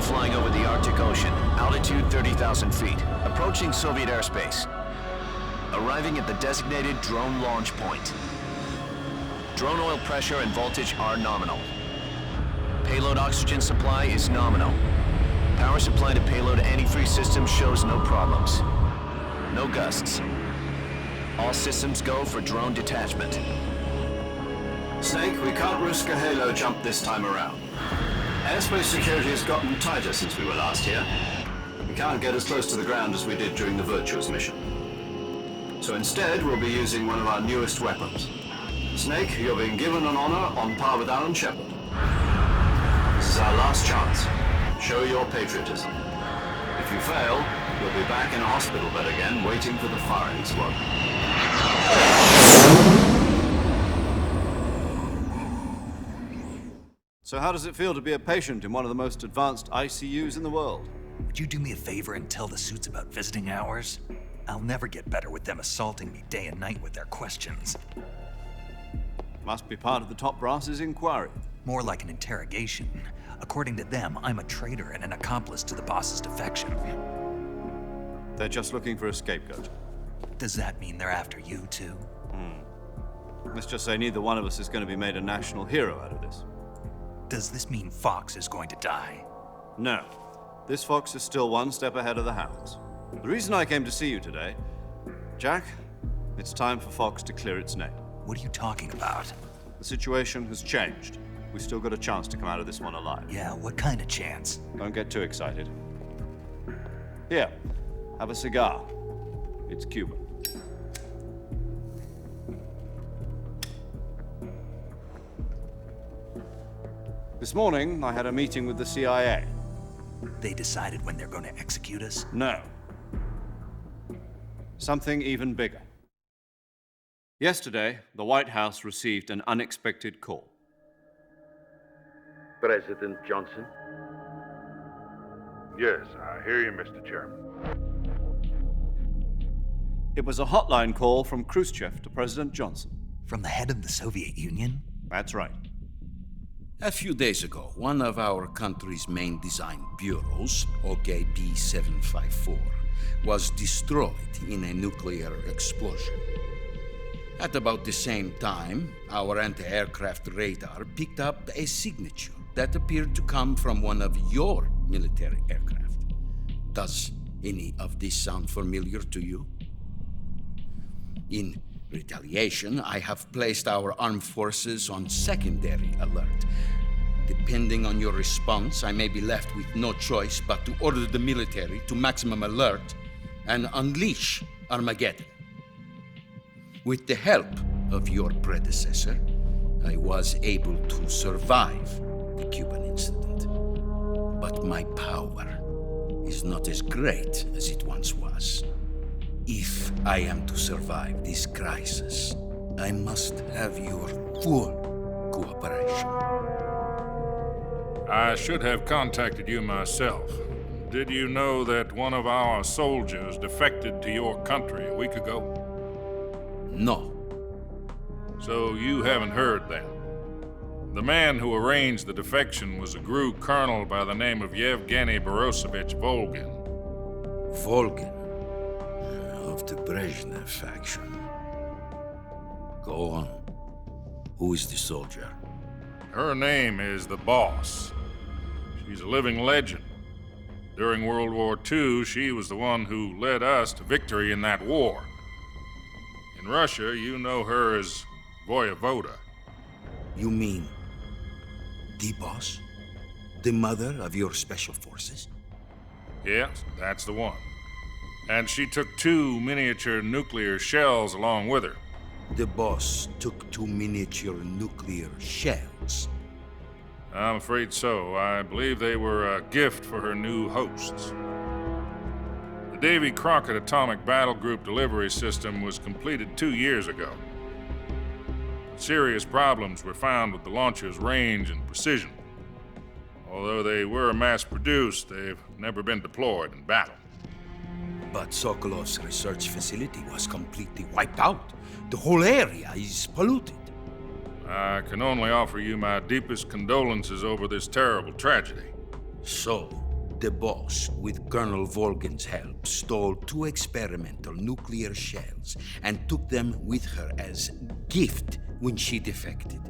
flying over the Arctic Ocean, altitude 30,000 feet, approaching Soviet airspace. Arriving at the designated drone launch point. Drone oil pressure and voltage are nominal. Payload oxygen supply is nominal. Power supply to payload antifreeze system shows no problems. No gusts. All systems go for drone detachment. Snake, we can't risk a halo jump this time around. Airspace security has gotten tighter since we were last here. We can't get as close to the ground as we did during the Virtuous mission. So instead, we'll be using one of our newest weapons. Snake, you're being given an honor on par with Alan Shepard. This is our last chance. Show your patriotism. If you fail, you'll be back in a hospital bed again, waiting for the firing squad. So how does it feel to be a patient in one of the most advanced ICUs in the world? Would you do me a favor and tell the suits about visiting hours? I'll never get better with them assaulting me day and night with their questions. Must be part of the top brass's inquiry. More like an interrogation. According to them, I'm a traitor and an accomplice to the boss's defection. They're just looking for a scapegoat. Does that mean they're after you, too? Let's just say neither one of us is going to be made a national hero out of this. Does this mean Fox is going to die? No. This fox is still one step ahead of the hounds. The reason I came to see you today, Jack, it's time for Fox to clear its name. What are you talking about? The situation has changed. We've still got a chance to come out of this one alive. Yeah, what kind of chance? Don't get too excited. Here, have a cigar. It's Cuban. This morning, I had a meeting with the CIA. They decided when they're going to execute us? No. Something even bigger. Yesterday, the White House received an unexpected call. President Johnson? Yes, I hear you, Mr. Chairman. It was a hotline call from Khrushchev to President Johnson. From the head of the Soviet Union? That's right. A few days ago, one of our country's main design bureaus, OKB 754, was destroyed in a nuclear explosion. At about the same time, our anti-aircraft radar picked up a signature that appeared to come from one of your military aircraft. Does any of this sound familiar to you? In retaliation, I have placed our armed forces on secondary alert. Depending on your response, I may be left with no choice but to order the military to maximum alert and unleash Armageddon. With the help of your predecessor, I was able to survive the Cuban incident. But my power is not as great as it once was. If I am to survive this crisis, I must have your full cooperation. I should have contacted you myself. Did you know that one of our soldiers defected to your country a week ago? No. So you haven't heard that. The man who arranged the defection was a GRU colonel by the name of Yevgeny Borosovich Volgin. Volgin, of the Brezhnev faction. Go on. Who is the soldier? Her name is the Boss. She's a living legend. During World War II, she was the one who led us to victory in that war. In Russia, you know her as Voyevoda. You mean the boss? The mother of your special forces? Yes, that's the one. And she took 2 miniature nuclear shells along with her. The boss took 2 miniature nuclear shells. I'm afraid so. I believe they were a gift for her new hosts. The Davy Crockett Atomic Battle Group delivery system was completed 2 years ago. Serious problems were found with the launcher's range and precision. Although they were mass-produced, they've never been deployed in battle. But Sokolov's research facility was completely wiped out. The whole area is polluted. I can only offer you my deepest condolences over this terrible tragedy. So, The boss, with Colonel Volgin's help, stole 2 experimental nuclear shells and took them with her as gift when she defected.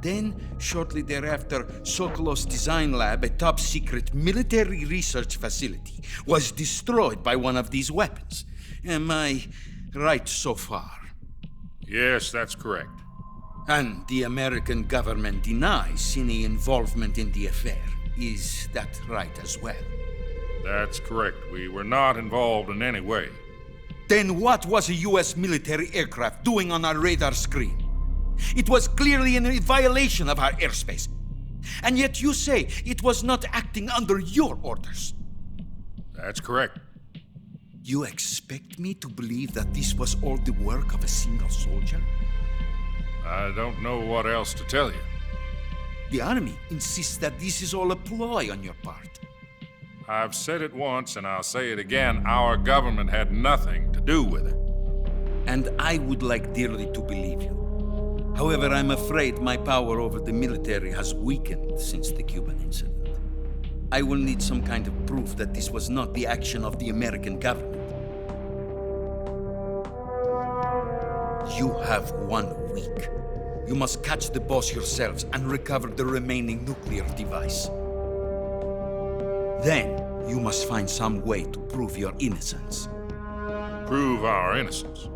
Then, shortly thereafter, Sokolov's design lab, a top-secret military research facility, was destroyed by one of these weapons. Am I right so far? Yes, that's correct. And the American government denies any involvement in the affair. Is that right as well? That's correct. We were not involved in any way. Then what was a US military aircraft doing on our radar screen? It was clearly in violation of our airspace. And yet you say it was not acting under your orders. That's correct. You expect me to believe that this was all the work of a single soldier? I don't know what else to tell you. The Army insists that this is all a ploy on your part. I've said it once and I'll say it again. Our government had nothing to do with it. And I would like dearly to believe you. However, I'm afraid my power over the military has weakened since the Cuban incident. I will need some kind of proof that this was not the action of the American government. You have 1 week. You must catch the boss yourselves and recover the remaining nuclear device. Then, you must find some way to prove your innocence. Prove our innocence.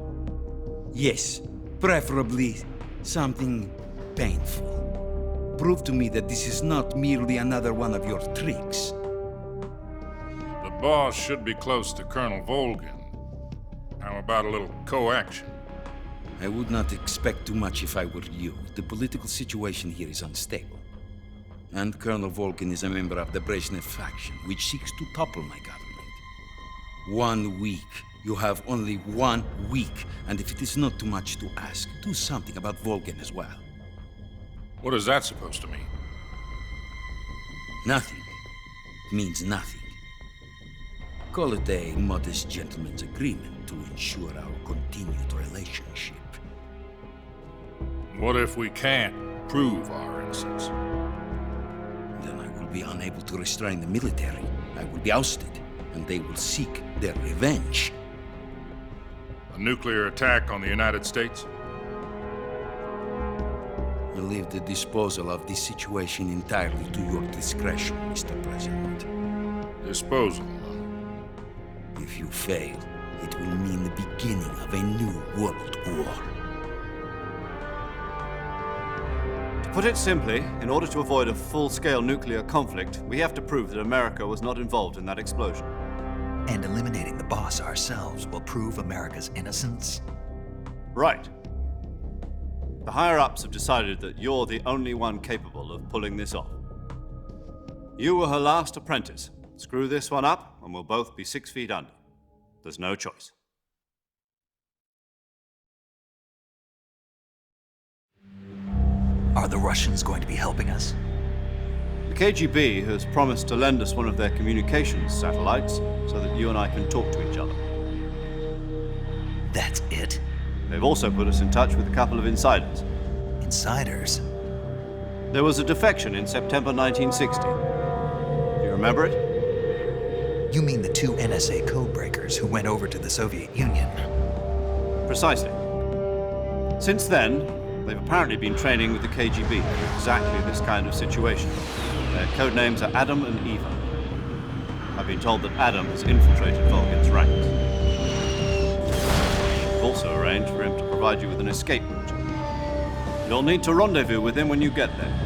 Yes, preferably something painful. Prove to me that this is not merely another one of your tricks. The boss should be close to Colonel Volgin. How about a little co-action? I would not expect too much if I were you. The political situation here is unstable. And Colonel Volgin is a member of the Brezhnev faction, which seeks to topple my government. 1 week. You have only 1 week. And if it is not too much to ask, do something about Volgin as well. What is that supposed to mean? Nothing. It means nothing. Call it a modest gentleman's agreement to ensure our continued relationship. What if we can't prove our innocence? Then I will be unable to restrain the military. I will be ousted, and they will seek their revenge. A nuclear attack on the United States? I leave the disposal of this situation entirely to your discretion, Mr. President. Disposal, huh? If you fail, it will mean the beginning of a new world war. To put it simply, in order to avoid a full-scale nuclear conflict, we have to prove that America was not involved in that explosion. And eliminating the boss ourselves will prove America's innocence? Right. The higher-ups have decided that you're the only one capable of pulling this off. You were her last apprentice. Screw this one up, and we'll both be 6 feet under. There's no choice. Are the Russians going to be helping us? The KGB has promised to lend us one of their communications satellites so that you and I can talk to each other. That's it? They've also put us in touch with a couple of insiders. Insiders? There was a defection in September 1960. Do you remember it? You mean the 2 NSA codebreakers who went over to the Soviet Union? Precisely. Since then, they've apparently been training with the KGB for exactly this kind of situation. Their code names are Adam and Eva. I've been told that Adam has infiltrated Volgin's ranks. We've also arranged for him to provide you with an escape route. You'll need to rendezvous with him when you get there.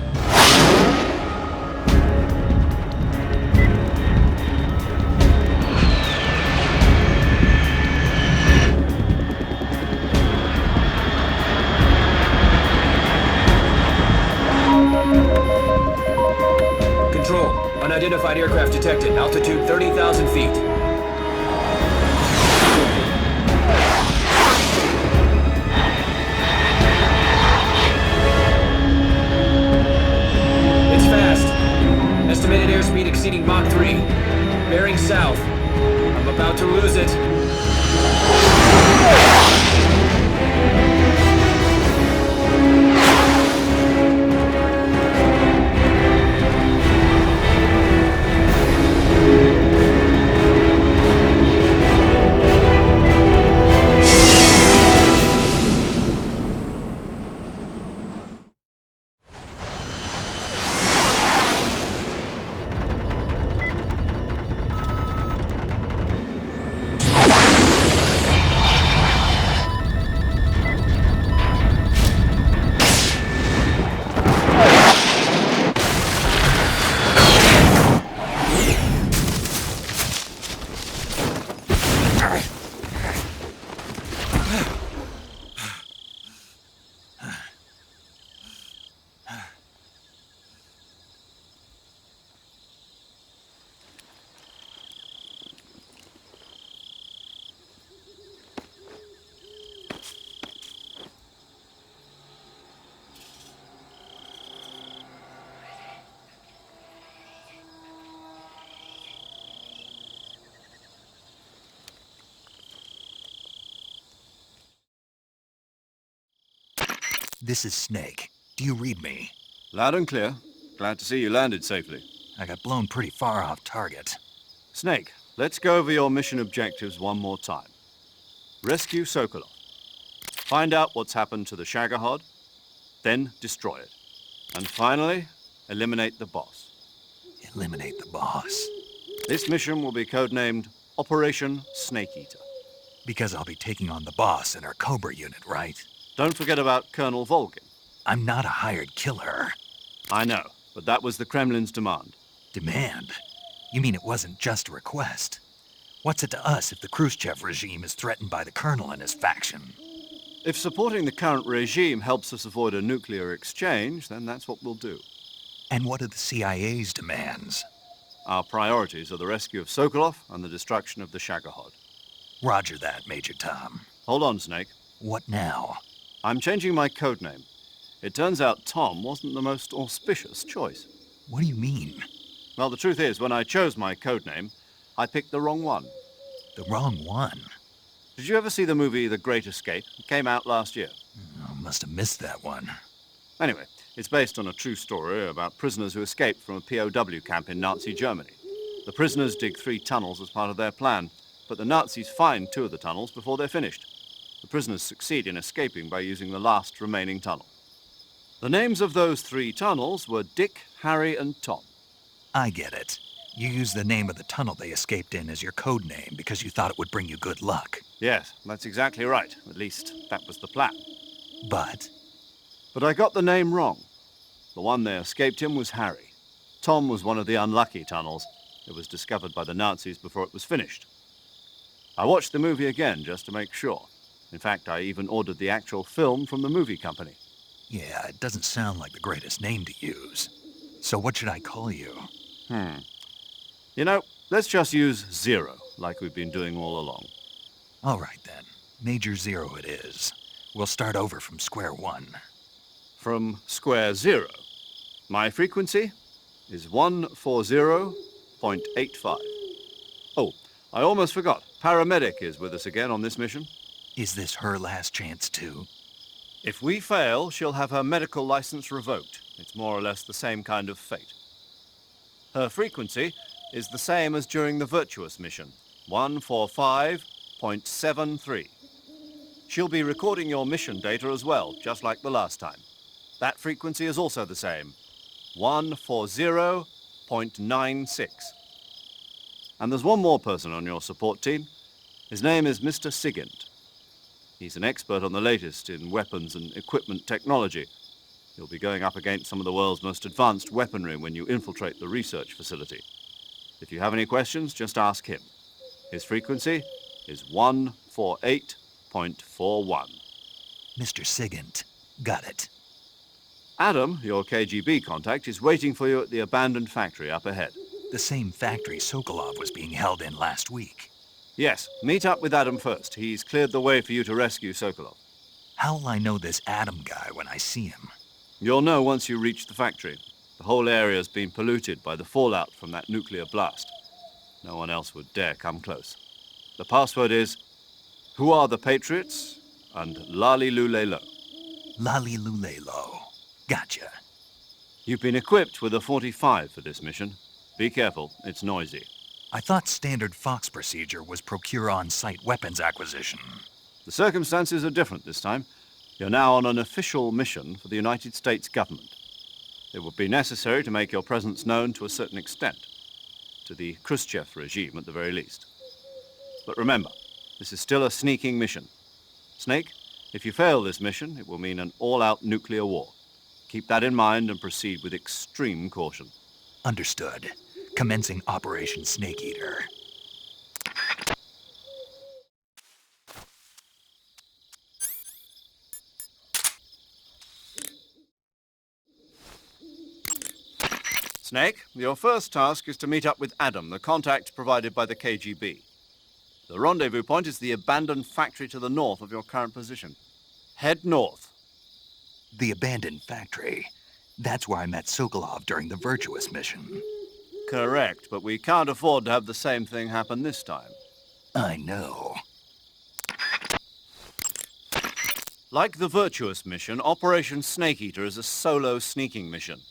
Unidentified aircraft detected. Altitude 30,000 feet. It's fast. Estimated airspeed exceeding Mach 3. Bearing south. I'm about to lose it. This is Snake. Do you read me? Loud and clear. Glad to see you landed safely. I got blown pretty far off target. Snake, let's go over your mission objectives one more time. Rescue Sokolov. Find out what's happened to the Shagohod, then destroy it. And finally, eliminate the boss. Eliminate the boss. This mission will be codenamed Operation Snake Eater. Because I'll be taking on the boss in our Cobra unit, right? Don't forget about Colonel Volgin. I'm not a hired killer. I know, but that was the Kremlin's demand. Demand? You mean it wasn't just a request? What's it to us if the Khrushchev regime is threatened by the Colonel and his faction? If supporting the current regime helps us avoid a nuclear exchange, then that's what we'll do. And what are the CIA's demands? Our priorities are the rescue of Sokolov and the destruction of the Shagohod. Roger that, Major Tom. Hold on, Snake. What now? I'm changing my codename. It turns out Tom wasn't the most auspicious choice. What do you mean? Well, the truth is, when I chose my codename, I picked the wrong one. The wrong one? Did you ever see the movie The Great Escape? It came out last year. I must have missed that one. Anyway, it's based on a true story about prisoners who escaped from a POW camp in Nazi Germany. The prisoners dig 3 tunnels as part of their plan, but the Nazis find 2 of the tunnels before they're finished. The prisoners succeed in escaping by using the last remaining tunnel. The names of those 3 tunnels were Dick, Harry, and Tom. I get it. You used the name of the tunnel they escaped in as your code name because you thought it would bring you good luck. Yes, that's exactly right. At least, that was the plan. But But I got the name wrong. The one they escaped in was Harry. Tom was one of the unlucky tunnels. It was discovered by the Nazis before it was finished. I watched the movie again just to make sure. In fact, I even ordered the actual film from the movie company. yeah, it doesn't sound like the greatest name to use. So what should I call you? You know, let's just use Zero, like we've been doing all along. All right then. Major Zero it is. We'll start over from square one. From square zero. My frequency is 140.85. Oh, I almost forgot. Paramedic is with us again on this mission. Is this her last chance too? If we fail, she'll have her medical license revoked. It's more or less the same kind of fate. Her frequency is the same as during the Virtuous mission, 145.73. She'll be recording your mission data as well, just like the last time. That frequency is also the same, 140.96. And there's one more person on your support team. His name is Mr. Sigint. He's an expert on the latest in weapons and equipment technology. You'll be going up against some of the world's most advanced weaponry when you infiltrate the research facility. If you have any questions, just ask him. His frequency is 148.41. Mr. Sigint. Got it. Adam, your KGB contact, is waiting for you at the abandoned factory up ahead. The same factory Sokolov was being held in last week. Yes, meet up with Adam first. He's cleared the way for you to rescue Sokolov. How'll I know this Adam guy when I see him? You'll know once you reach the factory. The whole area's been polluted by the fallout from that nuclear blast. No one else would dare come close. The password is, "Who are the Patriots?" and "Lali Lule Lo." Lali Lulelo. Gotcha. You've been equipped with a 45 for this mission. Be careful, it's noisy. I thought standard Fox procedure was procure on-site weapons acquisition. The circumstances are different this time. You're now on an official mission for the United States government. It would be necessary to make your presence known to a certain extent, to the Khrushchev regime at the very least. But remember, this is still a sneaking mission. Snake, if you fail this mission, it will mean an all-out nuclear war. Keep that in mind and proceed with extreme caution. Understood. Commencing Operation Snake Eater. Snake, your first task is to meet up with Adam, the contact provided by the KGB. The rendezvous point is the abandoned factory to the north of your current position. Head north. The abandoned factory. That's where I met Sokolov during the Virtuous mission. Correct, but we can't afford to have the same thing happen this time. I know. Like the Virtuous mission, Operation Snake Eater is a solo sneaking mission.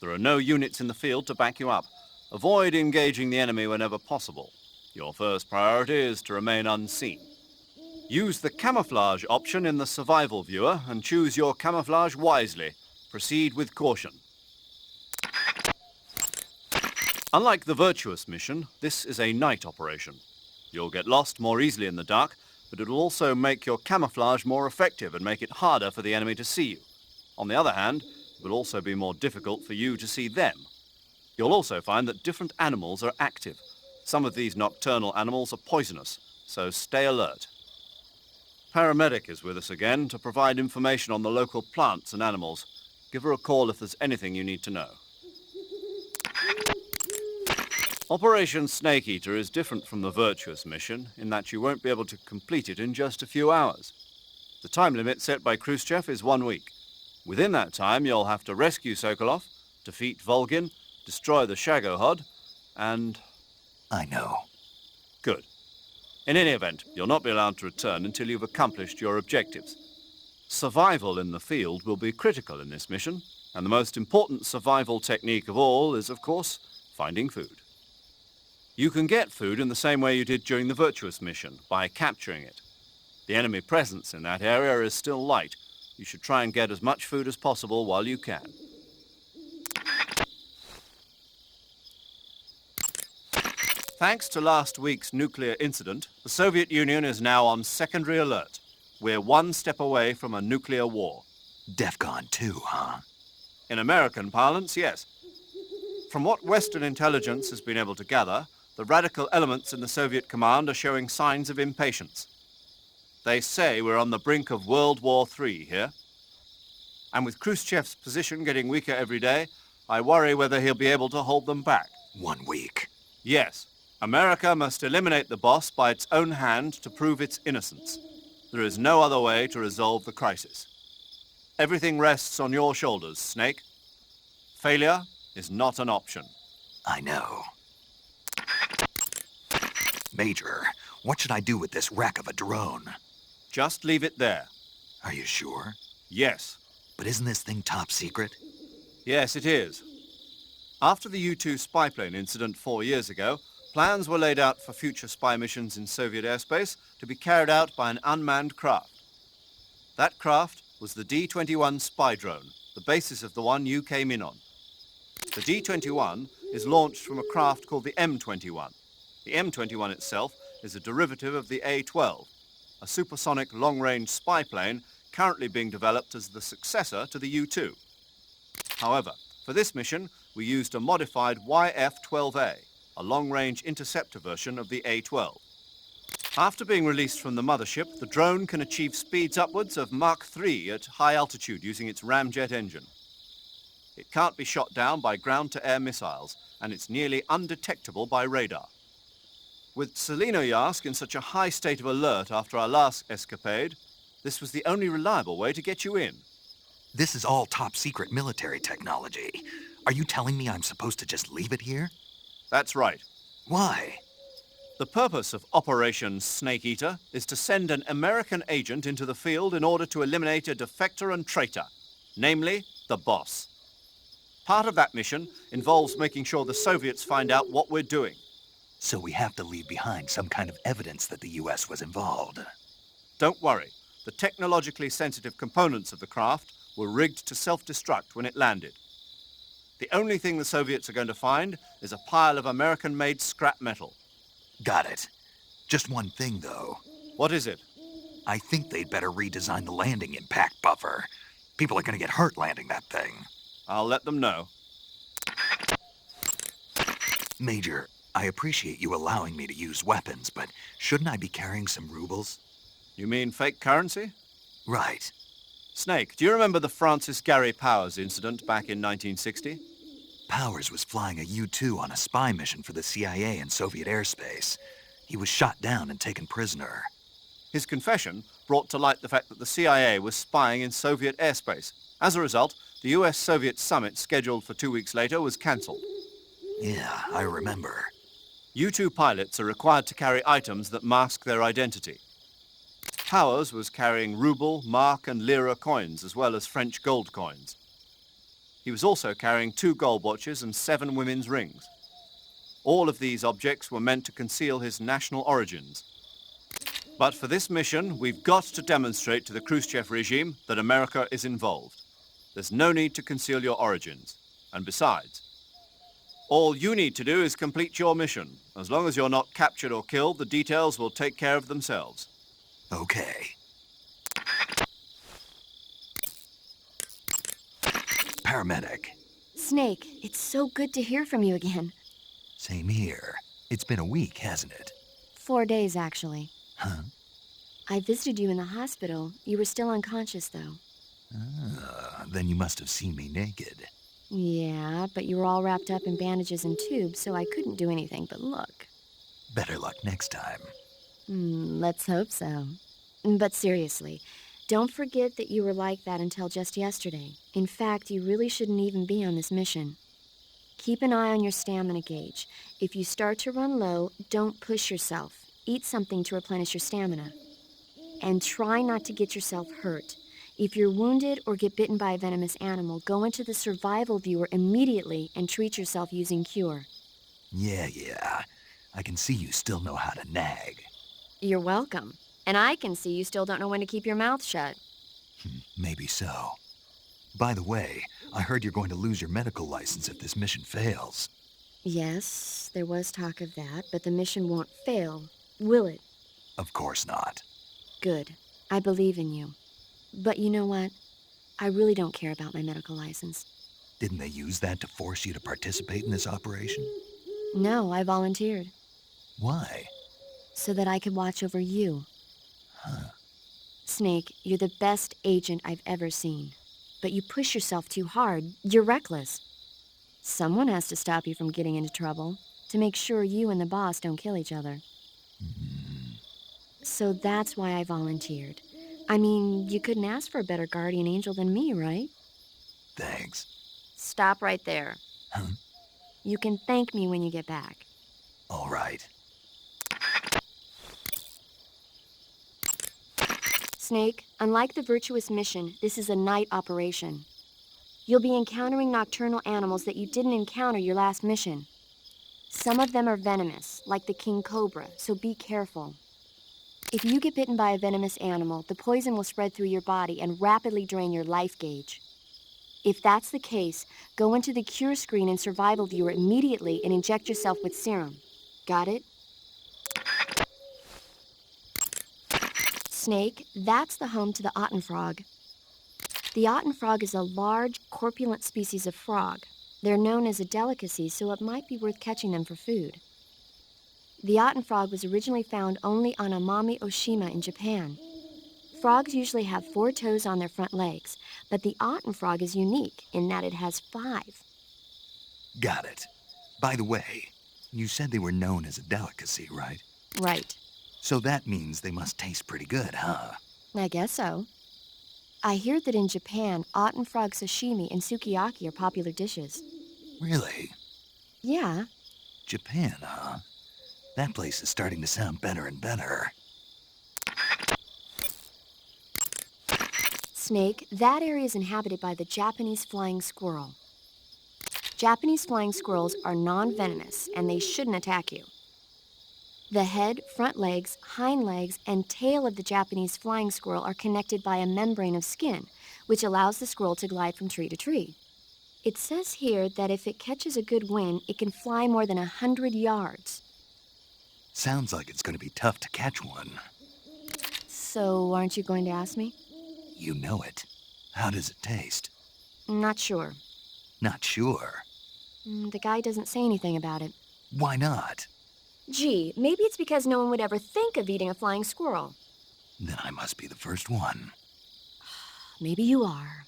There are no units in the field to back you up. Avoid engaging the enemy whenever possible. Your first priority is to remain unseen. Use the camouflage option in the survival viewer and choose your camouflage wisely. Proceed with caution. Unlike the Virtuous mission, this is a night operation. You'll get lost more easily in the dark, but it'll also make your camouflage more effective and make it harder for the enemy to see you. On the other hand, it will also be more difficult for you to see them. You'll also find that different animals are active. Some of these nocturnal animals are poisonous, so stay alert. Paramedic is with us again to provide information on the local plants and animals. Give her a call if there's anything you need to know. Operation Snake Eater is different from the Virtuous mission in that you won't be able to complete it in just a few hours. The time limit set by Khrushchev is 1 week. Within that time, you'll have to rescue Sokolov, defeat Volgin, destroy the Shagohod, and... I know. Good. In any event, you'll not be allowed to return until you've accomplished your objectives. Survival in the field will be critical in this mission, and the most important survival technique of all is, of course, finding food. You can get food in the same way you did during the Virtuous mission, by capturing it. The enemy presence in that area is still light. You should try and get as much food as possible while you can. Thanks to last week's nuclear incident, the Soviet Union is now on secondary alert. We're one step away from a nuclear war. DEFCON 2, huh? In American parlance, yes. From what Western intelligence has been able to gather, the radical elements in the Soviet command are showing signs of impatience. They say we're on the brink of World War III here. And with Khrushchev's position getting weaker every day, I worry whether he'll be able to hold them back. 1 week. Yes. America must eliminate the boss by its own hand to prove its innocence. There is no other way to resolve the crisis. Everything rests on your shoulders, Snake. Failure is not an option. I know. Major, what should I do with this wreck of a drone? Just leave it there. Are you sure? Yes. But isn't this thing top secret? Yes, it is. After the U-2 spy plane incident 4 years ago, plans were laid out for future spy missions in Soviet airspace to be carried out by an unmanned craft. That craft was the D-21 spy drone, the basis of the one you came in on. The D-21 is launched from a craft called the M-21. The M-21 itself is a derivative of the A-12, a supersonic long-range spy plane currently being developed as the successor to the U-2. However, for this mission, we used a modified YF-12A, a long-range interceptor version of the A-12. After being released from the mothership, the drone can achieve speeds upwards of Mach 3 at high altitude using its ramjet engine. It can't be shot down by ground-to-air missiles, and it's nearly undetectable by radar. With Selinoyarsk in such a high state of alert after our last escapade, this was the only reliable way to get you in. This is all top-secret military technology. Are you telling me I'm supposed to just leave it here? That's right. Why? The purpose of Operation Snake Eater is to send an American agent into the field in order to eliminate a defector and traitor, namely the boss. Part of that mission involves making sure the Soviets find out what we're doing. So we have to leave behind some kind of evidence that the U.S. was involved. Don't worry. The technologically sensitive components of the craft were rigged to self-destruct when it landed. The only thing the Soviets are going to find is a pile of American-made scrap metal. Got it. Just one thing, though. What is it? I think they'd better redesign the landing impact buffer. People are going to get hurt landing that thing. I'll let them know. Major, I appreciate you allowing me to use weapons, but shouldn't I be carrying some rubles? You mean fake currency? Right. Snake, do you remember the Francis Gary Powers incident back in 1960? Powers was flying a U-2 on a spy mission for the CIA in Soviet airspace. He was shot down and taken prisoner. His confession brought to light the fact that the CIA was spying in Soviet airspace. As a result, the US-Soviet summit scheduled for 2 weeks later was cancelled. Yeah, I remember. U-2 pilots are required to carry items that mask their identity. Powers was carrying ruble, mark and lira coins, as well as French gold coins. He was also carrying 2 gold watches and 7 women's rings. All of these objects were meant to conceal his national origins. But for this mission, we've got to demonstrate to the Khrushchev regime that America is involved. There's no need to conceal your origins. And besides, all you need to do is complete your mission. As long as you're not captured or killed, the details will take care of themselves. Okay. Paramedic. Snake, it's so good to hear from you again. Same here. It's been a week, hasn't it? 4 days, actually. Huh? I visited you in the hospital. You were still unconscious, though. Then you must have seen me naked. Yeah, but you were all wrapped up in bandages and tubes, so I couldn't do anything but look. Better luck next time. Let's hope so. But seriously, don't forget that you were like that until just yesterday. In fact, you really shouldn't even be on this mission. Keep an eye on your stamina gauge. If you start to run low, don't push yourself. Eat something to replenish your stamina. And try not to get yourself hurt. If you're wounded or get bitten by a venomous animal, go into the survival viewer immediately and treat yourself using Cure. Yeah. I can see you still know how to nag. You're welcome. And I can see you still don't know when to keep your mouth shut. Maybe so. By the way, I heard you're going to lose your medical license if this mission fails. Yes, there was talk of that, but the mission won't fail, will it? Of course not. Good. I believe in you. But you know what? I really don't care about my medical license. Didn't they use that to force you to participate in this operation? No, I volunteered. Why? So that I could watch over you. Huh. Snake, you're the best agent I've ever seen. But you push yourself too hard. You're reckless. Someone has to stop you from getting into trouble, to make sure you and the boss don't kill each other. So that's why I volunteered. I mean, you couldn't ask for a better guardian angel than me, right? Thanks. Stop right there. Huh? You can thank me when you get back. All right. Snake, unlike the Virtuous mission, this is a night operation. You'll be encountering nocturnal animals that you didn't encounter your last mission. Some of them are venomous, like the king cobra, so be careful. If you get bitten by a venomous animal, the poison will spread through your body and rapidly drain your life gauge. If that's the case, go into the cure screen and survival viewer immediately and inject yourself with serum. Got it? Snake, that's the home to the otten frog. The otten frog is a large, corpulent species of frog. They're known as a delicacy, so it might be worth catching them for food. The otten frog was originally found only on Amami Oshima in Japan. Frogs usually have 4 toes on their front legs, but the otten frog is unique in that it has 5. Got it. By the way, you said they were known as a delicacy, right? Right. So that means they must taste pretty good, huh? I guess so. I hear that in Japan, otten frog sashimi and sukiyaki are popular dishes. Really? Yeah. Japan, huh? That place is starting to sound better and better. Snake, that area is inhabited by the Japanese flying squirrel. Japanese flying squirrels are non-venomous, and they shouldn't attack you. The head, front legs, hind legs, and tail of the Japanese flying squirrel are connected by a membrane of skin, which allows the squirrel to glide from tree to tree. It says here that if it catches a good wind, it can fly more than 100 yards. Sounds like it's going to be tough to catch one. So, aren't you going to ask me? You know it. How does it taste? Not sure. Not sure. The guy doesn't say anything about it. Why not? Gee, maybe it's because no one would ever think of eating a flying squirrel. Then I must be the first one. Maybe you are.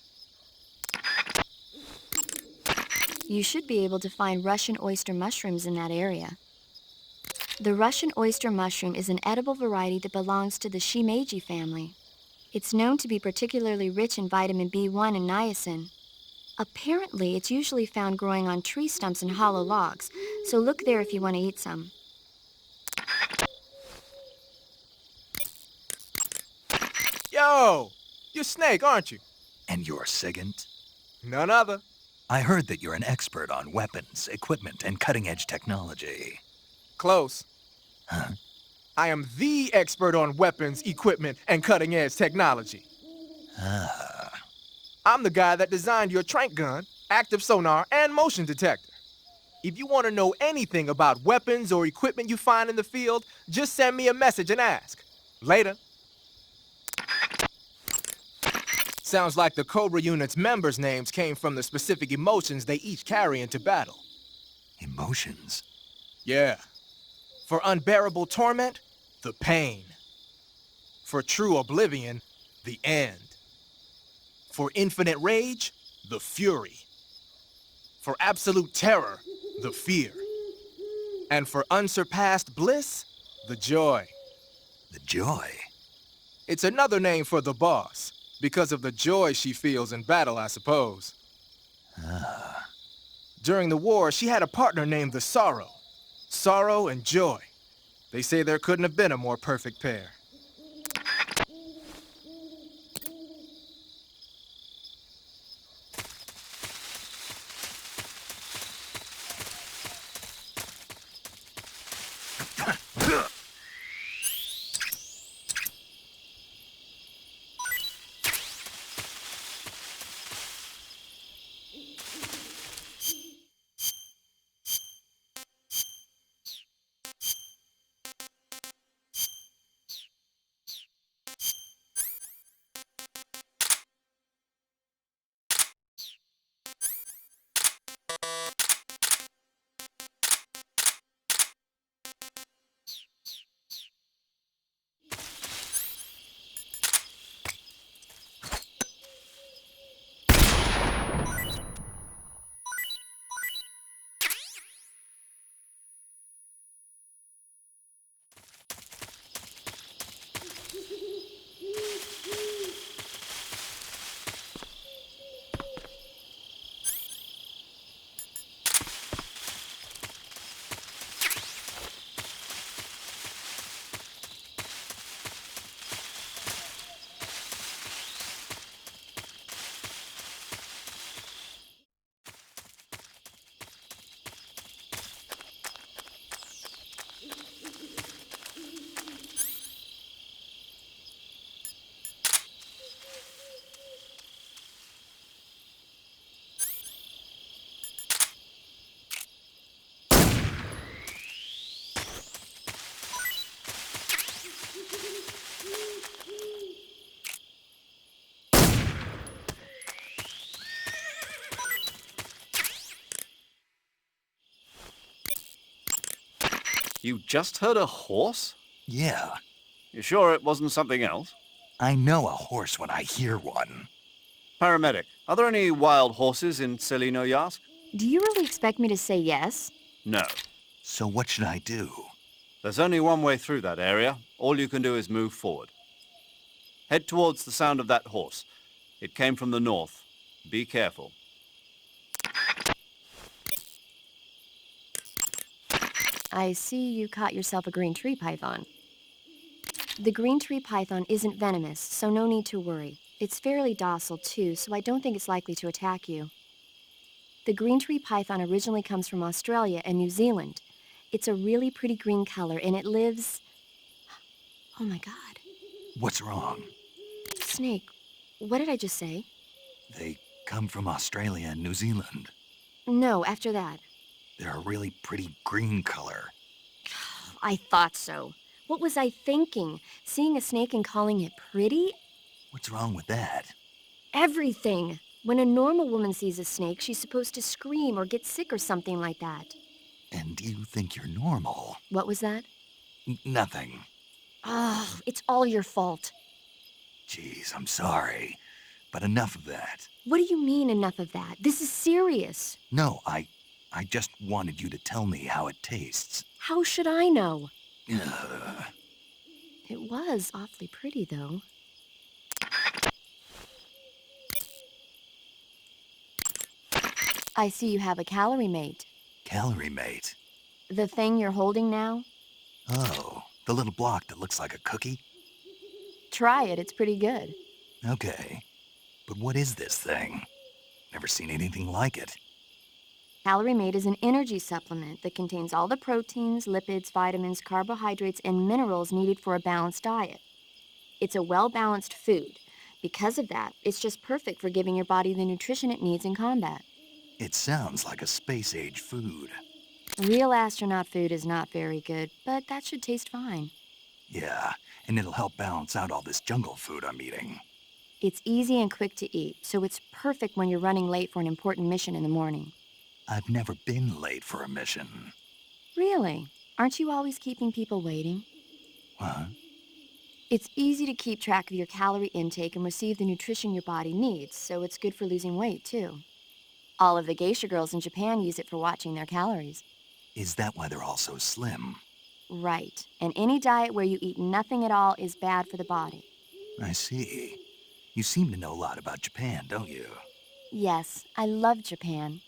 You should be able to find Russian oyster mushrooms in that area. The Russian oyster mushroom is an edible variety that belongs to the shimeji family. It's known to be particularly rich in vitamin B1 and niacin. Apparently, it's usually found growing on tree stumps and hollow logs, so look there if you want to eat some. Yo! You're Snake, aren't you? And you're Sigint? None other. I heard that you're an expert on weapons, equipment, and cutting-edge technology. Close. Huh? I am the expert on weapons, equipment, and cutting-edge technology. Ah. I'm the guy that designed your trank gun, active sonar, and motion detector. If you want to know anything about weapons or equipment you find in the field, just send me a message and ask. Later. Sounds like the Cobra unit's members' names came from the specific emotions they each carry into battle. Emotions? Yeah. For unbearable torment, the pain. For true oblivion, the end. For infinite rage, the fury. For absolute terror, the fear. And for unsurpassed bliss, the joy. The joy? It's another name for the boss, because of the joy she feels in battle, I suppose. Ah. During the war, she had a partner named the Sorrow. Sorrow and joy. They say there couldn't have been a more perfect pair. You just heard a horse? Yeah. You sure it wasn't something else? I know a horse when I hear one. Paramedic, are there any wild horses in Selino Yask? Do you really expect me to say yes? No. So what should I do? There's only one way through that area. All you can do is move forward. Head towards the sound of that horse. It came from the north. Be careful. I see you caught yourself a green tree python. The green tree python isn't venomous, so no need to worry. It's fairly docile too, so I don't think it's likely to attack you. The green tree python originally comes from Australia and New Zealand. It's a really pretty green color and it lives... Oh my god. What's wrong? Snake, what did I just say? They come from Australia and New Zealand. No, after that. They're a really pretty green color. I thought so. What was I thinking? Seeing a snake and calling it pretty? What's wrong with that? Everything. When a normal woman sees a snake, she's supposed to scream or get sick or something like that. And you think you're normal? What was that? Nothing. Oh, it's all your fault. Jeez, I'm sorry. But enough of that. What do you mean, enough of that? This is serious. No, I just wanted you to tell me how it tastes. How should I know? Ugh. It was awfully pretty, though. I see you have a calorie mate. Calorie mate? The thing you're holding now? Oh, the little block that looks like a cookie? Try it, it's pretty good. Okay. But what is this thing? Never seen anything like it. Calorie Mate is an energy supplement that contains all the proteins, lipids, vitamins, carbohydrates, and minerals needed for a balanced diet. It's a well-balanced food. Because of that, it's just perfect for giving your body the nutrition it needs in combat. It sounds like a space-age food. Real astronaut food is not very good, but that should taste fine. Yeah, and it'll help balance out all this jungle food I'm eating. It's easy and quick to eat, so it's perfect when you're running late for an important mission in the morning. I've never been late for a mission. Really? Aren't you always keeping people waiting? What? It's easy to keep track of your calorie intake and receive the nutrition your body needs, so it's good for losing weight, too. All of the geisha girls in Japan use it for watching their calories. Is that why they're all so slim? Right. And any diet where you eat nothing at all is bad for the body. I see. You seem to know a lot about Japan, don't you? Yes, I love Japan.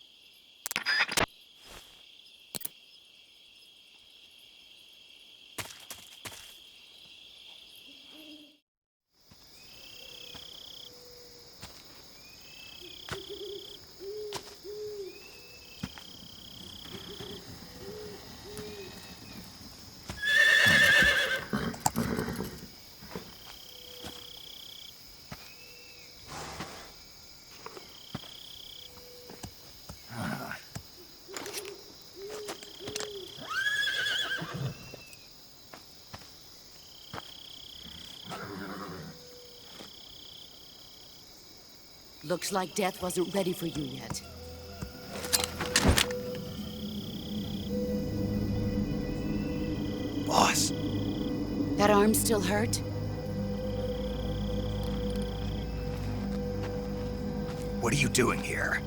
Looks like death wasn't ready for you yet. Boss! That arm still hurt? What are you doing here?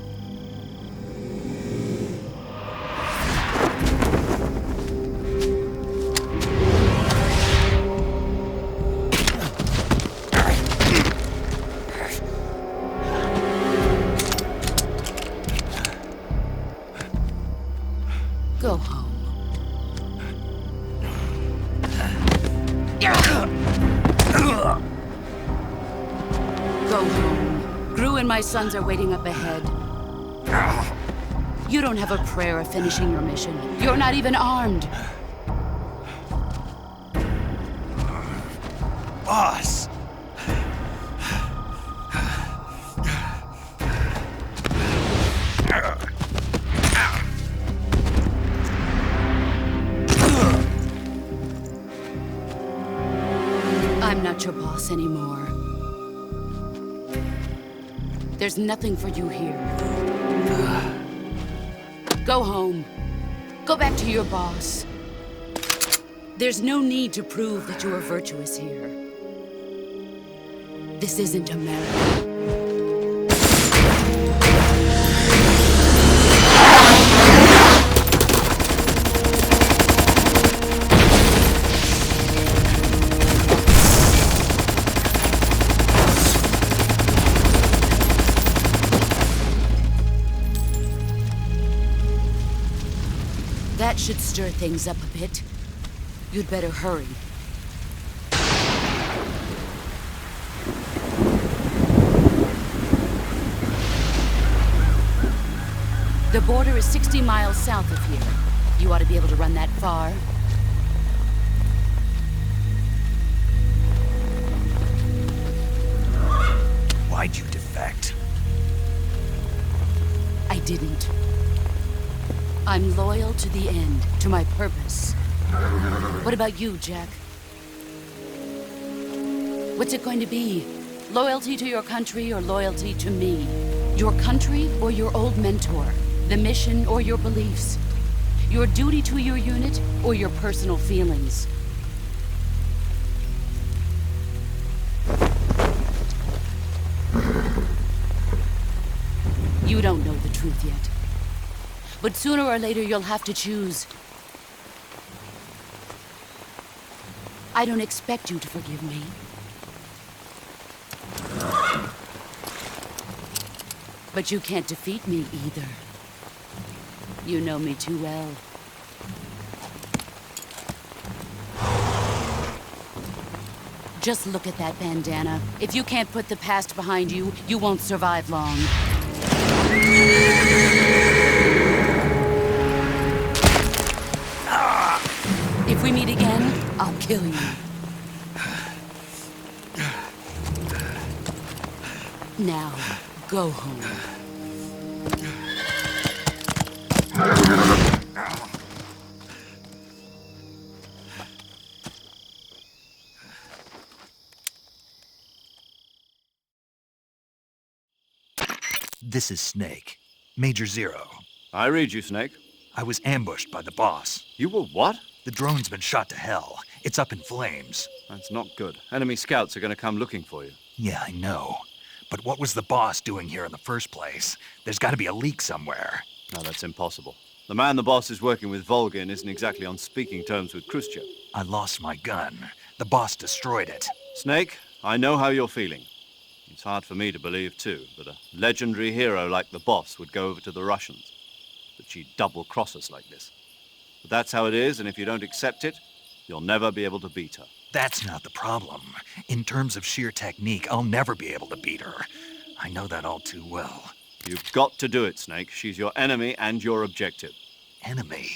Go home. Go home. Gru and my sons are waiting up ahead. You don't have a prayer of finishing your mission. You're not even armed. Boss! I'm not your boss anymore. There's nothing for you here. Go home. Go back to your boss. There's no need to prove that you are virtuous here. This isn't America. That should stir things up a bit. You'd better hurry. The border is 60 miles south of here. You ought to be able to run that far. Why'd you defect? I didn't. I'm loyal to the end, to my purpose. What about you, Jack? What's it going to be? Loyalty to your country or loyalty to me? Your country or your old mentor? The mission or your beliefs? Your duty to your unit or your personal feelings? You don't know the truth yet. But sooner or later, you'll have to choose. I don't expect you to forgive me. But you can't defeat me either. You know me too well. Just look at that bandana. If you can't put the past behind you, you won't survive long. If we meet again, I'll kill you. Now, go home. This is Snake. Major Zero. I read you, Snake. I was ambushed by the boss. You were what? The drone's been shot to hell. It's up in flames. That's not good. Enemy scouts are going to come looking for you. Yeah, I know. But what was the boss doing here in the first place? There's got to be a leak somewhere. No, that's impossible. The man the boss is working with, Volgin, isn't exactly on speaking terms with Khrushchev. I lost my gun. The boss destroyed it. Snake, I know how you're feeling. It's hard for me to believe, too, that a legendary hero like the boss would go over to the Russians. That she'd double-cross us like this. But that's how it is, and if you don't accept it, you'll never be able to beat her. That's not the problem. In terms of sheer technique, I'll never be able to beat her. I know that all too well. You've got to do it, Snake. She's your enemy and your objective. Enemy?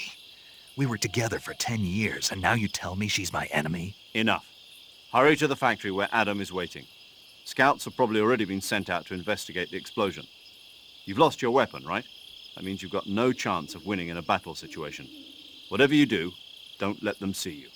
We were together for 10 years, and now you tell me she's my enemy? Enough. Hurry to the factory where Adam is waiting. Scouts have probably already been sent out to investigate the explosion. You've lost your weapon, right? That means you've got no chance of winning in a battle situation. Whatever you do, don't let them see you.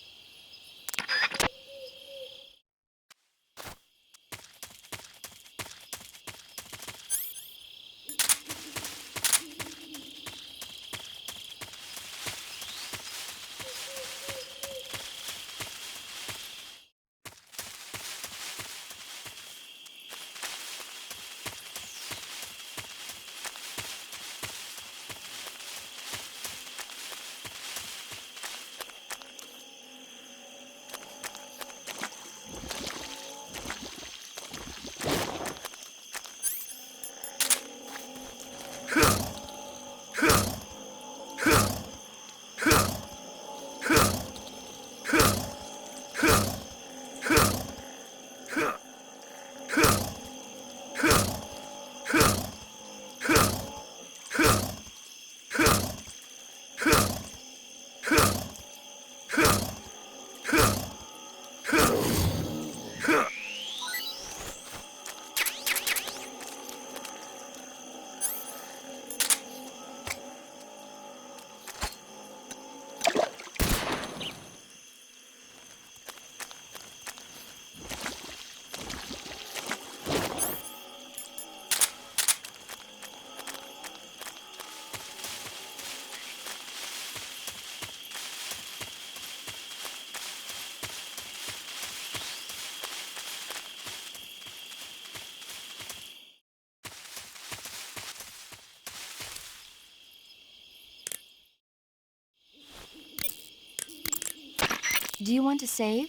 Do you want to save?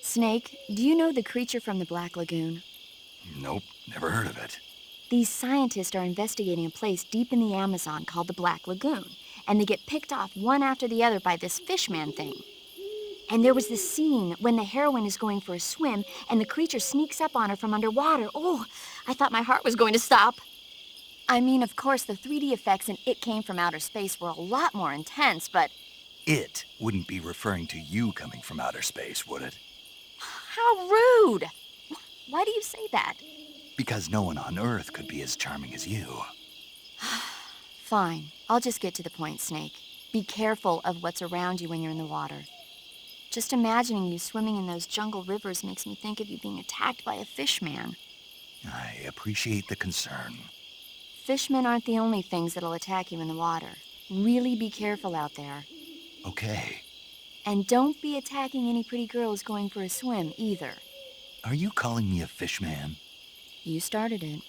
Snake, do you know the creature from the Black Lagoon? Nope, never heard of it. These scientists are investigating a place deep in the Amazon called the Black Lagoon, and they get picked off one after the other by this fishman thing. And there was this scene when the heroine is going for a swim, and the creature sneaks up on her from underwater. Oh, I thought my heart was going to stop. I mean, of course, the 3D effects in It Came from Outer Space were a lot more intense, but... It wouldn't be referring to you coming from outer space, would it? How rude! Why do you say that? Because no one on Earth could be as charming as you. Fine. I'll just get to the point, Snake. Be careful of what's around you when you're in the water. Just imagining you swimming in those jungle rivers makes me think of you being attacked by a fishman. I appreciate the concern. Fishmen aren't the only things that'll attack you in the water. Really be careful out there. Okay. And don't be attacking any pretty girls going for a swim, either. Are you calling me a fishman? You started it.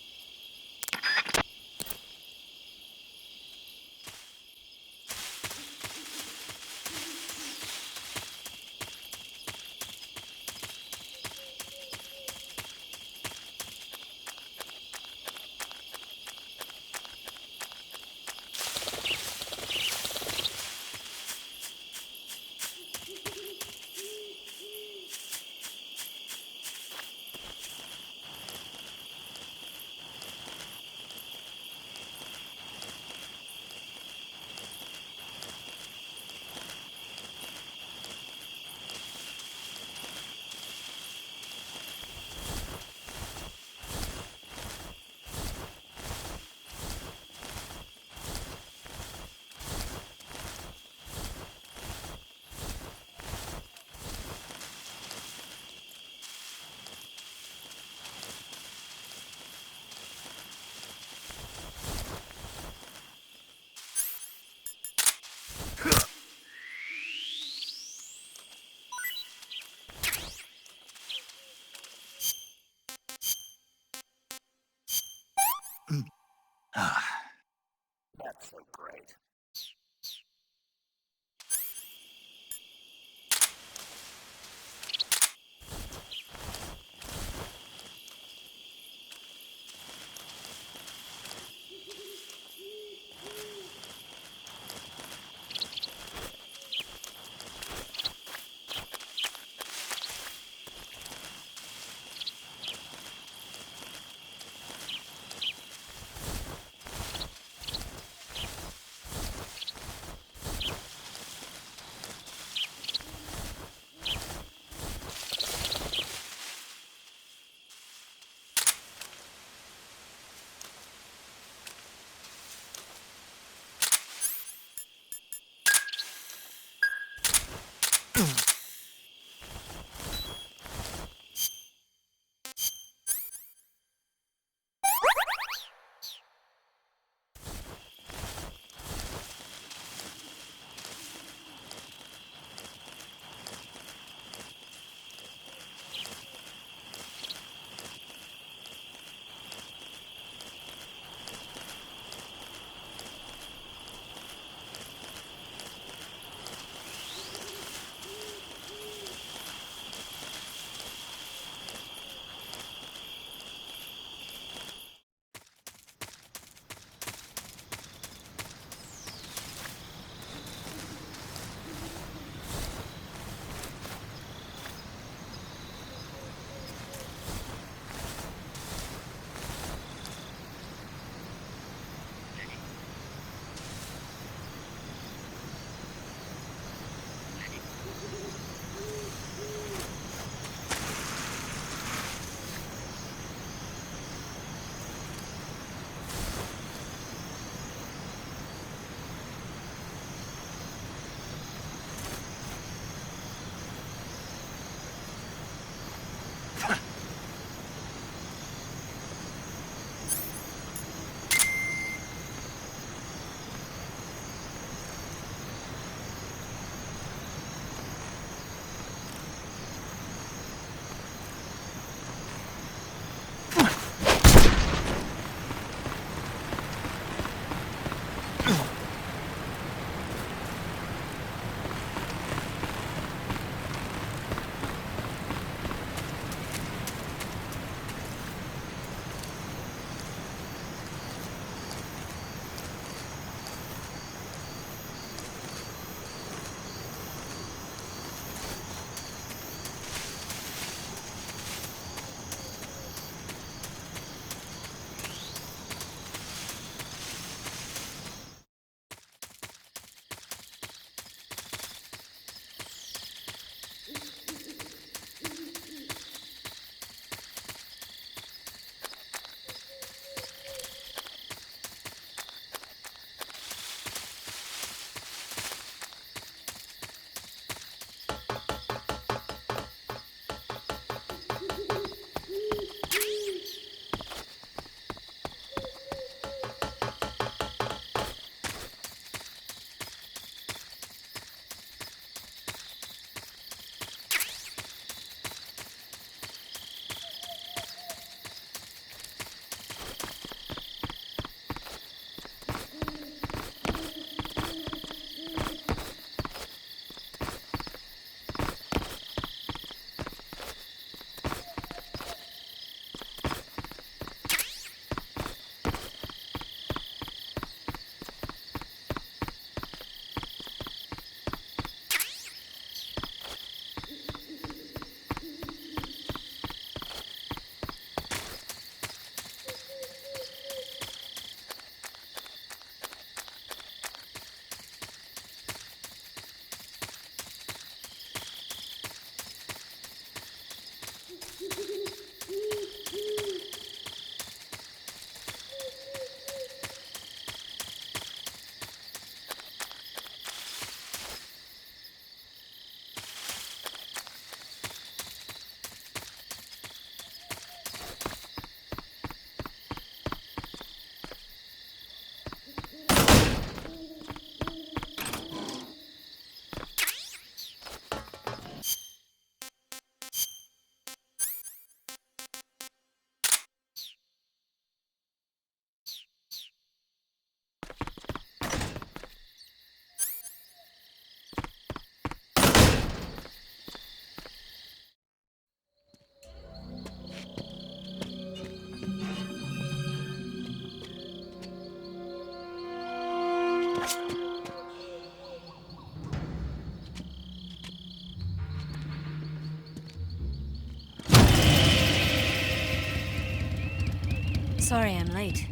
Sorry I'm late.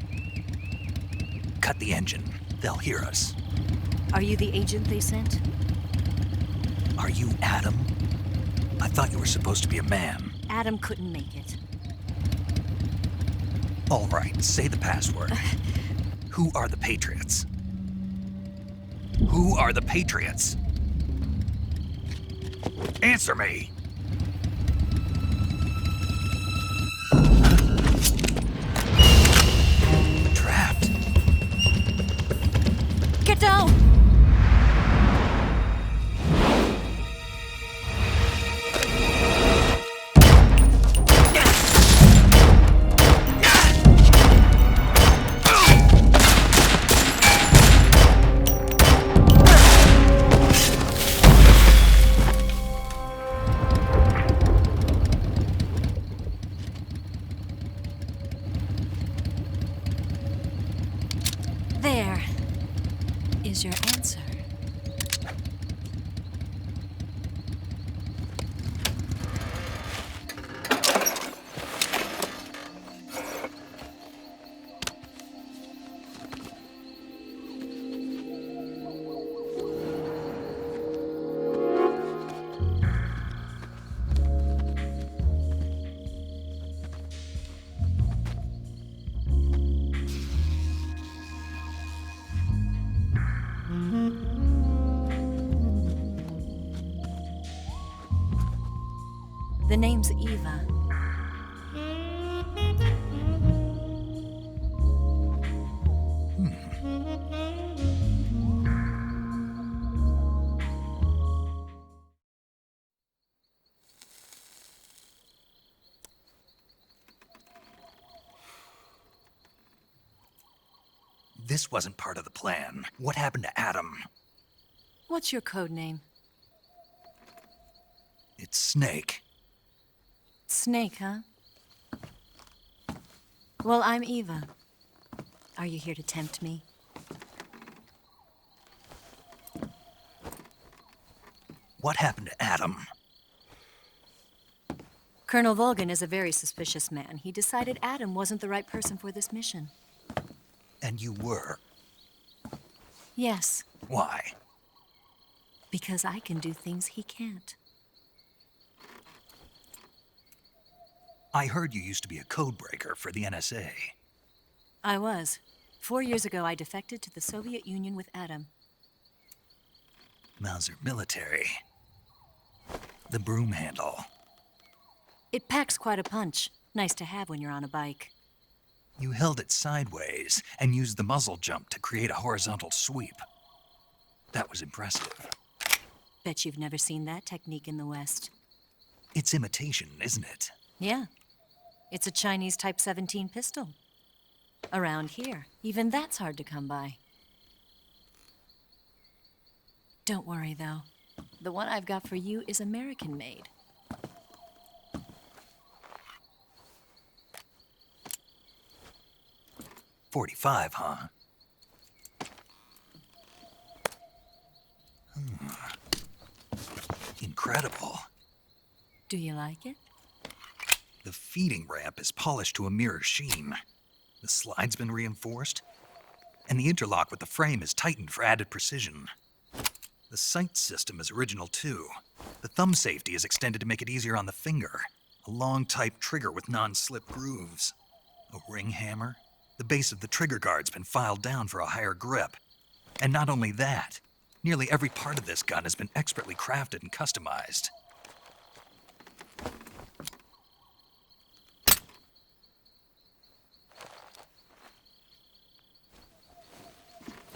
Cut the engine. They'll hear us. Are you the agent they sent? Are you Adam? I thought you were supposed to be a man. Adam couldn't make it. All right, say the password. Who are the Patriots? Who are the Patriots? Answer me! Trapped. Get down! There is your answer. The name's Eva. This wasn't part of the plan. What happened to Adam? What's your code name? It's Snake. Snake, huh? Well, I'm Eva. Are you here to tempt me? What happened to Adam? Colonel Volgan is a very suspicious man. He decided Adam wasn't the right person for this mission. And you were. Yes, Why? because I can do things he can't. I heard you used to be a codebreaker for the NSA. I was. 4 years ago, I defected to the Soviet Union with Adam. Mauser military. The broom handle. It packs quite a punch. Nice to have when you're on a bike. You held it sideways and used the muzzle jump to create a horizontal sweep. That was impressive. Bet you've never seen that technique in the West. It's imitation, isn't it? Yeah. It's a Chinese Type 17 pistol. Around here, even that's hard to come by. Don't worry, though. The one I've got for you is American-made. .45, huh? Incredible. Do you like it? The feeding ramp is polished to a mirror sheen. The slide's been reinforced, and the interlock with the frame is tightened for added precision. The sight system is original too. The thumb safety is extended to make it easier on the finger. A long type trigger with non-slip grooves. A ring hammer. The base of the trigger guard's been filed down for a higher grip. And not only that, nearly every part of this gun has been expertly crafted and customized.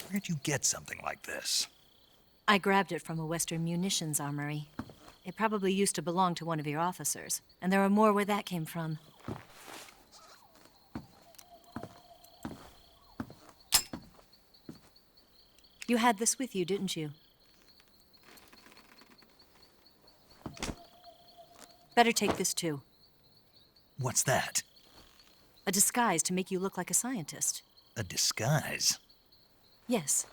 Where'd you get something like this? I grabbed it from a Western munitions armory. It probably used to belong to one of your officers, and there are more where that came from. You had this with you, didn't you? Better take this too. What's that? A disguise to make you look like a scientist. A disguise? Yes.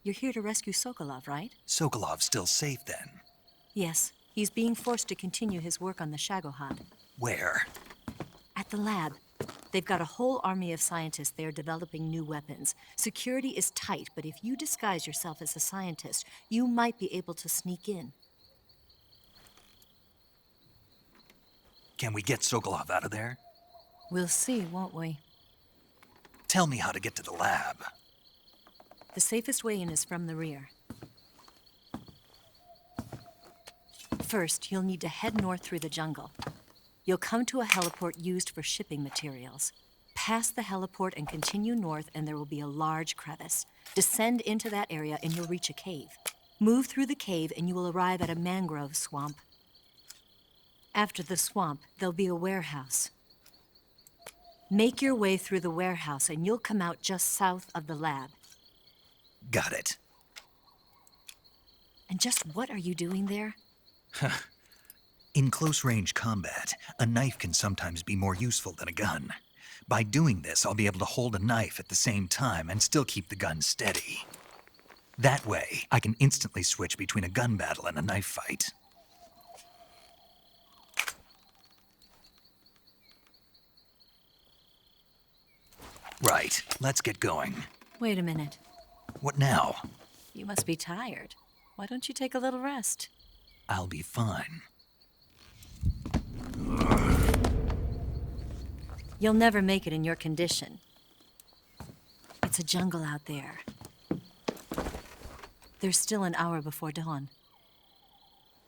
You're here to rescue Sokolov, right? Sokolov's still safe then? Yes. He's being forced to continue his work on the Shagohod. Where? At the lab. They've got a whole army of scientists there developing new weapons. Security is tight, but if you disguise yourself as a scientist, you might be able to sneak in. Can we get Sokolov out of there? We'll see, won't we? Tell me how to get to the lab. The safest way in is from the rear. First, you'll need to head north through the jungle. You'll come to a heliport used for shipping materials. Pass the heliport and continue north, and there will be a large crevice. Descend into that area and you'll reach a cave. Move through the cave and you will arrive at a mangrove swamp. After the swamp, there'll be a warehouse. Make your way through the warehouse and you'll come out just south of the lab. Got it. And just what are you doing there? In close-range combat, a knife can sometimes be more useful than a gun. By doing this, I'll be able to hold a knife at the same time and still keep the gun steady. That way, I can instantly switch between a gun battle and a knife fight. Right, let's get going. Wait a minute. What now? You must be tired. Why don't you take a little rest? I'll be fine. You'll never make it in your condition. It's a jungle out there. There's still an hour before dawn.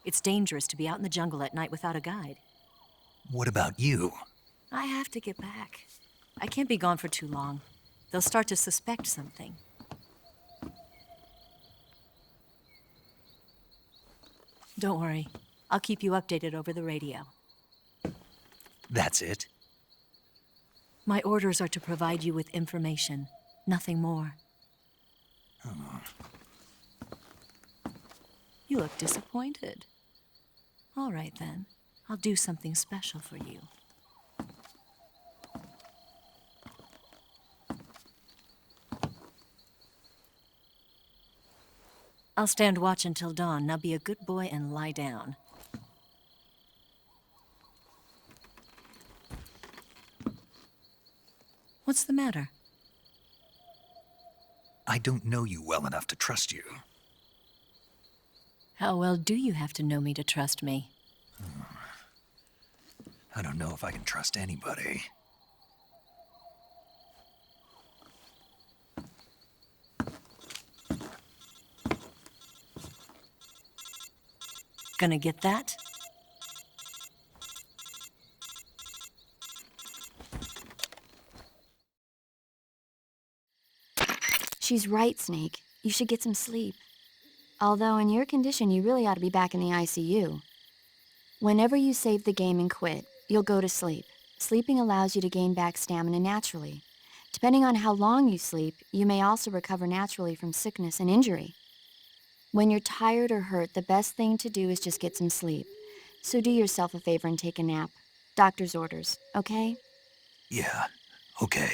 It's dangerous to be out in the jungle at night without a guide. What about you? I have to get back. I can't be gone for too long. They'll start to suspect something. Don't worry. I'll keep you updated over the radio. That's it? My orders are to provide you with information, nothing more. Oh. You look disappointed. All right, then. I'll do something special for you. I'll stand watch until dawn. Now be a good boy and lie down. What's the matter? I don't know you well enough to trust you. How well do you have to know me to trust me? I don't know if I can trust anybody. Gonna get that? She's right, Snake. You should get some sleep. Although in your condition, you really ought to be back in the ICU. Whenever you save the game and quit, you'll go to sleep. Sleeping allows you to gain back stamina naturally. Depending on how long you sleep, you may also recover naturally from sickness and injury. When you're tired or hurt, the best thing to do is just get some sleep. So do yourself a favor and take a nap. Doctor's orders, okay? Yeah, okay.